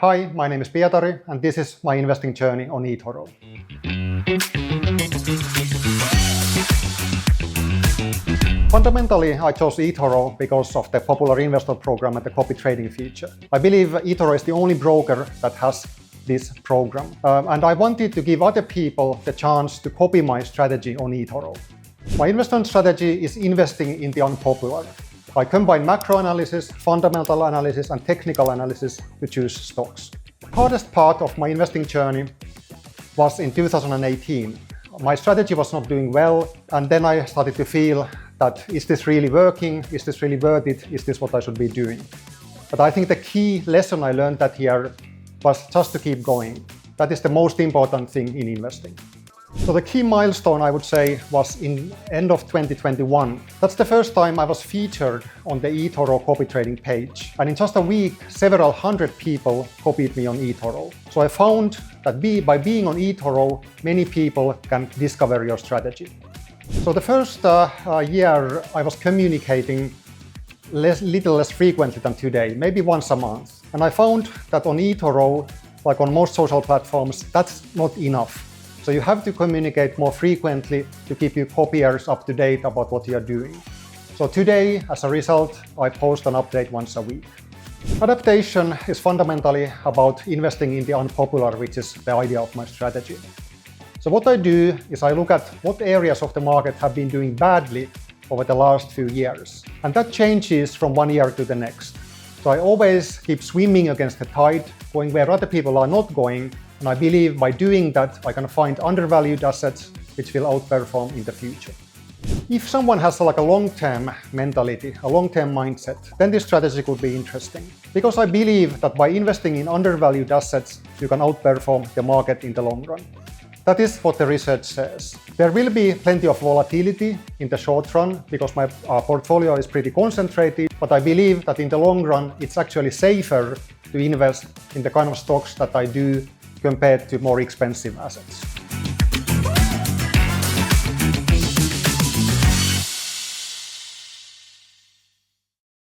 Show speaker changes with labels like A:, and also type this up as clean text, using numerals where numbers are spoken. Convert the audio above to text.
A: Hi, my name is Pietari, and this is my investing journey on eToro. Fundamentally, I chose eToro because of the popular investor program and the copy trading feature. I believe eToro is the only broker that has this program, and I wanted to give other people the chance to copy my strategy on eToro. My investment strategy is investing in the unpopular. I combine macro analysis, fundamental analysis, and technical analysis to choose stocks. The hardest part of my investing journey was in 2018. My strategy was not doing well, and then I started to feel that, is this really working? Is this really worth it? Is this what I should be doing? But I think the key lesson I learned that year was just to keep going. That is the most important thing in investing. So the key milestone, I would say, was in end of 2021. That's the first time I was featured on the eToro copy trading page. And in just a week, several hundred people copied me on eToro. So I found that by being on eToro, many people can discover your strategy. So the first year, I was communicating little less frequently than today, maybe once a month. And I found that on eToro, like on most social platforms, that's not enough. So you have to communicate more frequently to keep your copiers up to date about what you are doing. So today, as a result, I post an update once a week. Adaptation is fundamentally about investing in the unpopular, which is the idea of my strategy. So what I do is I look at what areas of the market have been doing badly over the last few years. And that changes from one year to the next. So I always keep swimming against the tide, going where other people are not going. And I believe by doing that, I can find undervalued assets which will outperform in the future. If someone has like a long-term mentality, a long-term mindset, then this strategy could be interesting. Because I believe that by investing in undervalued assets, you can outperform the market in the long run. That is what the research says. There will be plenty of volatility in the short run because my portfolio is pretty concentrated, but I believe that in the long run, it's actually safer to invest in the kind of stocks that I do compared to more expensive assets.